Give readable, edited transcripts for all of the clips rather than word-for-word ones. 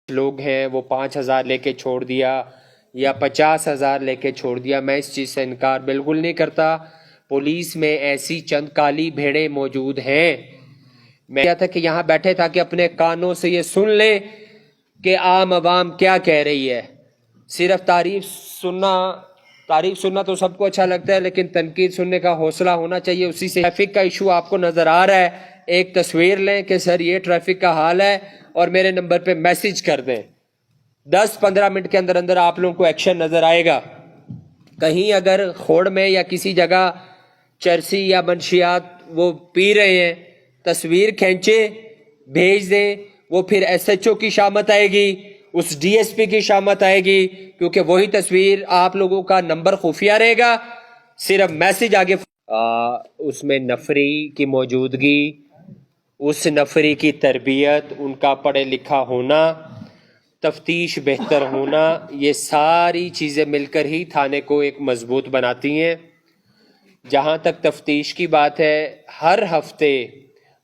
لوگ ہیں وہ 5,000 لے کے چھوڑ دیا یا 50,000 لے کے چھوڑ دیا، میں اس چیز سے انکار بالکل نہیں کرتا۔ پولیس میں ایسی چند کالی بھیڑیں موجود ہیں۔ میں کیا تھا کہ یہاں بیٹھے تھا کہ اپنے کانوں سے یہ سن لیں کہ عام عوام کیا کہہ رہی ہے۔ صرف تعریف سننا تو سب کو اچھا لگتا ہے، لیکن تنقید سننے کا حوصلہ ہونا چاہیے۔ اسی سے ٹریفک کا ایشو آپ کو نظر آ رہا ہے، ایک تصویر لیں کہ سر یہ ٹریفک کا حال ہے اور میرے نمبر پہ میسج کر دیں۔ 10-15 منٹ کے اندر اندر آپ لوگوں کو ایکشن نظر آئے گا۔ کہیں اگر کھوڑ میں یا کسی جگہ چرسی یا منشیات وہ پی رہے ہیں، تصویر کھینچے بھیج دیں، وہ پھر ایس ایچ او کی شامت آئے گی، اس ڈی ایس پی کی شامت آئے گی، کیونکہ وہی تصویر آپ لوگوں کا نمبر خفیہ رہے گا، صرف میسج آگے اس میں نفری کی موجودگی، اس نفری کی تربیت، ان کا پڑھے لکھا ہونا، تفتیش بہتر ہونا، یہ ساری چیزیں مل کر ہی تھانے کو ایک مضبوط بناتی ہیں۔ جہاں تک تفتیش کی بات ہے، ہر ہفتے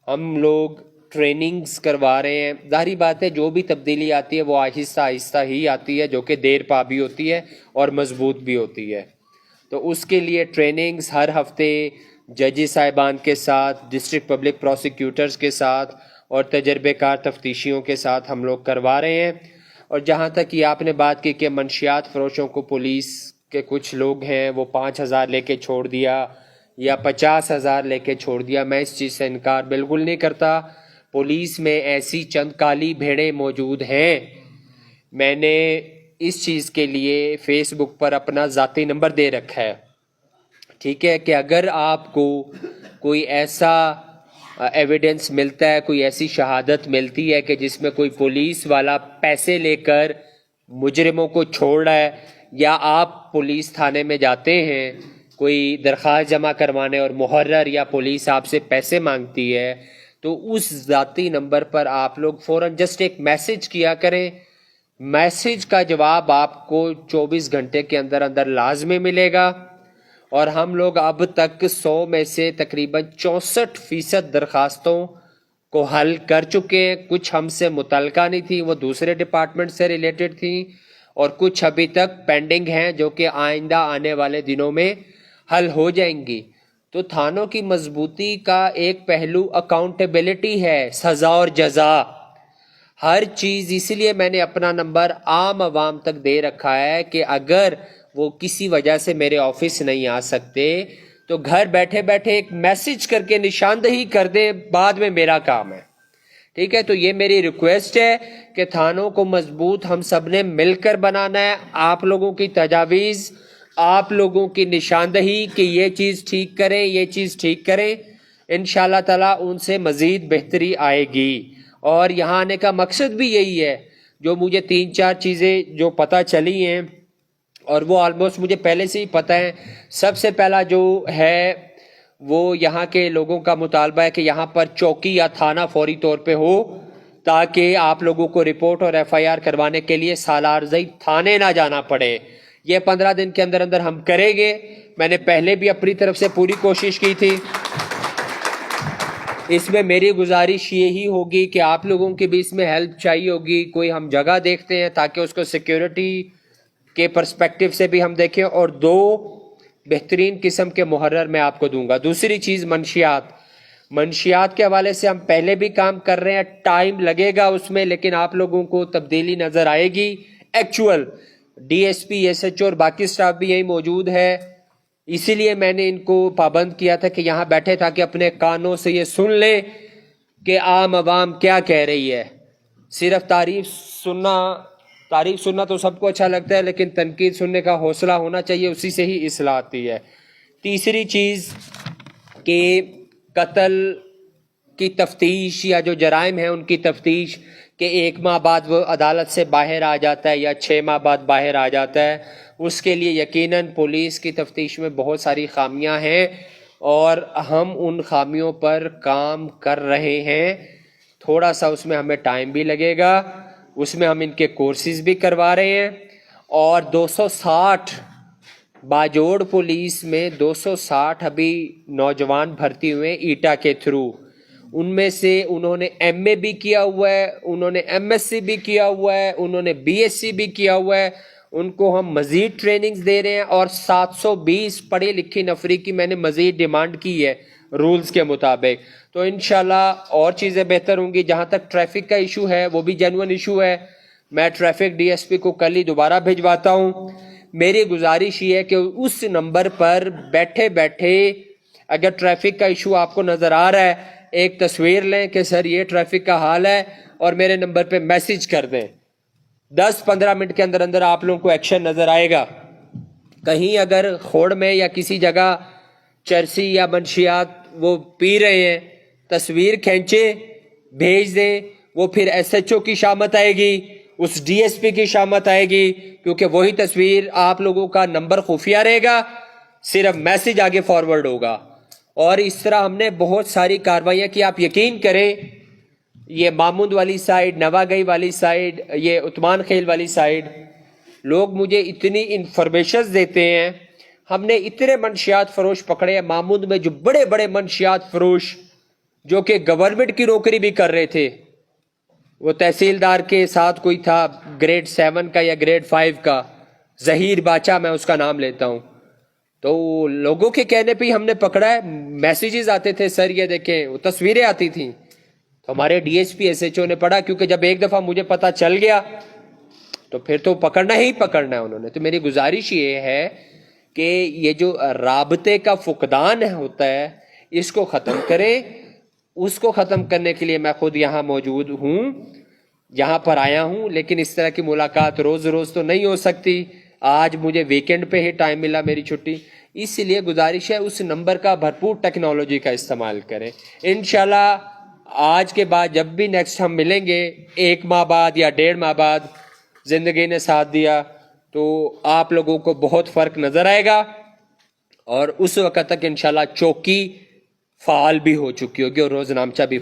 ہم لوگ ٹریننگز کروا رہے ہیں۔ ظاہری بات ہے جو بھی تبدیلی آتی ہے وہ آہستہ آہستہ ہی آتی ہے، جو کہ دیر پا بھی ہوتی ہے اور مضبوط بھی ہوتی ہے۔ تو اس کے لیے ٹریننگز ہر ہفتے ججز صاحبان کے ساتھ، ڈسٹرکٹ پبلک پروسیکیوٹرز کے ساتھ اور تجربے کار تفتیشیوں کے ساتھ ہم لوگ کروا رہے ہیں۔ اور جہاں تک یہ آپ نے بات کی کہ منشیات فروشوں کو پولیس کے کچھ لوگ ہیں وہ 5,000 لے کے چھوڑ دیا یا 50,000 لے کے چھوڑ دیا، میں اس چیز سے انکار بالکل نہیں کرتا۔ پولیس میں ایسی چند کالی بھیڑیں موجود ہیں۔ میں نے اس چیز کے لیے فیس بک پر اپنا ذاتی نمبر دے رکھا ہے، ٹھیک ہے، کہ اگر آپ کو کوئی ایسا ایویڈنس ملتا ہے، کوئی ایسی شہادت ملتی ہے کہ جس میں کوئی پولیس والا پیسے لے کر مجرموں کو چھوڑ رہا ہے، یا آپ پولیس تھانے میں جاتے ہیں کوئی درخواست جمع کروانے اور محرر یا پولیس آپ سے پیسے مانگتی ہے، تو اس ذاتی نمبر پر آپ لوگ فوراً جسٹ ایک میسج کیا کریں۔ میسج کا جواب آپ کو 24 گھنٹے کے اندر اندر لازمی ملے گا، اور ہم لوگ اب تک 100 میں سے تقریباً 64% درخواستوں کو حل کر چکے ہیں۔ کچھ ہم سے متعلقہ نہیں تھی، وہ دوسرے ڈپارٹمنٹ سے ریلیٹڈ تھیں، اور کچھ ابھی تک پینڈنگ ہیں جو کہ آئندہ آنے والے دنوں میں حل ہو جائیں گی۔ تو تھانوں کی مضبوطی کا ایک پہلو اکاؤنٹیبلٹی ہے، سزا اور جزا، ہر چیز۔ اسی لیے میں نے اپنا نمبر عام عوام تک دے رکھا ہے کہ اگر وہ کسی وجہ سے میرے آفس نہیں آ سکتے تو گھر بیٹھے بیٹھے ایک میسج کر کے نشاندہی کر دیں، بعد میں میرا کام ہے، ٹھیک ہے۔ تو یہ میری ریکویسٹ ہے کہ تھانوں کو مضبوط ہم سب نے مل کر بنانا ہے۔ آپ لوگوں کی تجاویز، آپ لوگوں کی نشاندہی کہ یہ چیز ٹھیک کریں، یہ چیز ٹھیک کریں، انشاءاللہ تعالیٰ ان سے مزید بہتری آئے گی۔ اور یہاں آنے کا مقصد بھی یہی ہے، جو مجھے 3-4 چیزیں جو پتہ چلی ہیں، اور وہ آلموسٹ مجھے پہلے سے ہی پتہ ہے۔ سب سے پہلا جو ہے وہ یہاں کے لوگوں کا مطالبہ ہے کہ یہاں پر چوکی یا تھانہ فوری طور پہ ہو، تاکہ آپ لوگوں کو رپورٹ اور ایف آئی آر کروانے کے لیے سالارزئی تھانے نہ جانا پڑے۔ یہ 15 دن کے اندر اندر ہم کریں گے۔ میں نے پہلے بھی اپنی طرف سے پوری کوشش کی تھی۔ اس میں میری گزارش یہی ہوگی کہ آپ لوگوں کی بھی اس میں ہیلپ چاہیے ہوگی۔ کوئی ہم جگہ دیکھتے ہیں تاکہ اس کو سیکیورٹی کے پرسپیکٹیو سے بھی ہم دیکھیں، اور 2 بہترین قسم کے محرر میں آپ کو دوں گا۔ دوسری چیز منشیات کے حوالے سے ہم پہلے بھی کام کر رہے ہیں، ٹائم لگے گا اس میں، لیکن آپ لوگوں کو تبدیلی نظر آئے گی۔ Actual D S P, S H O اور باقی سٹاف بھی یہی موجود ہے، اسی لیے میں نے ان کو پابند کیا تھا کہ یہاں بیٹھے تھا کہ اپنے کانوں سے یہ سن لیں کہ عام عوام کیا کہہ رہی ہے۔ صرف تعریف سننا تو سب کو اچھا لگتا ہے، لیکن تنقید سننے کا حوصلہ ہونا چاہیے، اسی سے ہی اصلاح آتی ہے۔ تیسری چیز کہ قتل کی تفتیش یا جو جرائم ہیں ان کی تفتیش، کہ 1 ماہ بعد وہ عدالت سے باہر آ جاتا ہے یا 6 ماہ بعد باہر آ جاتا ہے، اس کے لیے یقیناً پولیس کی تفتیش میں بہت ساری خامیاں ہیں، اور ہم ان خامیوں پر کام کر رہے ہیں۔ تھوڑا سا اس میں ہمیں ٹائم بھی لگے گا، اس میں ہم ان کے کورسز بھی کروا رہے ہیں، اور 260 باجوڑ پولیس میں 260 ابھی نوجوان بھرتی ہوئے ایٹا کے تھرو، ان میں سے انہوں نے ایم اے بھی کیا ہوا ہے, انہوں نے ایم ایس سی بھی کیا ہوا ہے, انہوں نے بی ایس سی بھی کیا ہوا ہے. ان کو ہم مزید ٹریننگز دے رہے ہیں, اور 720 پڑھی لکھی نفری کی میں نے مزید ڈیمانڈ کی ہے رولز کے مطابق. تو انشاءاللہ اور چیزیں بہتر ہوں گی. جہاں تک ٹریفک کا ایشو ہے وہ بھی جینوئن ایشو ہے, میں ٹریفک ڈی ایس پی کو کل ہی دوبارہ بھجواتا ہوں. میری گزارش یہ ہے کہ اس نمبر پر بیٹھے بیٹھے اگر ٹریفک کا ایشو آپ کو نظر آ رہا ہے, ایک تصویر لیں کہ سر یہ ٹریفک کا حال ہے, اور میرے نمبر پہ میسج کر دیں. 10-15 منٹ کے اندر اندر آپ لوگوں کو ایکشن نظر آئے گا. کہیں اگر کھوڑ میں یا کسی جگہ چرسی یا منشیات وہ پی رہے ہیں, تصویر کھینچے بھیج دیں. وہ پھر ایس ایچ او کی شامت آئے گی, اس ڈی ایس پی کی شامت آئے گی, کیونکہ وہی تصویر آپ لوگوں کا نمبر خفیہ رہے گا, صرف میسج آگے فارورڈ ہوگا. اور اس طرح ہم نے بہت ساری کاروائیاں کی. آپ یقین کریں یہ مامود والی سائڈ, نواگئی والی سائڈ, یہ عثمان خیل والی سائڈ, لوگ مجھے اتنی انفارمیشنز دیتے ہیں. ہم نے اتنے منشیات فروش پکڑے ہیں مامود میں, جو بڑے بڑے منشیات فروش جو کہ گورنمنٹ کی نوکری بھی کر رہے تھے. وہ تحصیلدار کے ساتھ کوئی تھا گریڈ 7 کا یا گریڈ 5 کا, ظہیر باچا میں اس کا نام لیتا ہوں. تو لوگوں کے کہنے پہ ہم نے پکڑا ہے. میسیجز آتے تھے سر یہ دیکھیں, وہ تصویریں آتی تھیں. تو ہمارے D S P S H O نے پڑھا, کیونکہ جب ایک دفعہ مجھے پتا چل گیا تو پھر تو پکڑنا ہی پکڑنا ہے انہوں نے. تو میری گزارش یہ ہے کہ یہ جو رابطے کا فقدان ہوتا ہے اس کو ختم کریں. اس کو ختم کرنے کے لیے میں خود یہاں موجود ہوں, یہاں پر آیا ہوں. لیکن اس طرح کی ملاقات روز روز تو نہیں ہو سکتی. آج مجھے ویکینڈ پہ ہی ٹائم ملا, میری چھٹی. اس لیے گزارش ہے اس نمبر کا بھرپور ٹیکنالوجی کا استعمال کریں. انشاءاللہ آج کے بعد جب بھی نیکسٹ ہم ملیں گے, 1 ماہ بعد یا 1.5 ماہ بعد, زندگی نے ساتھ دیا تو آپ لوگوں کو بہت فرق نظر آئے گا. اور اس وقت تک انشاءاللہ چوکی فعال بھی ہو چکی ہوگی اور روز نامچہ بھی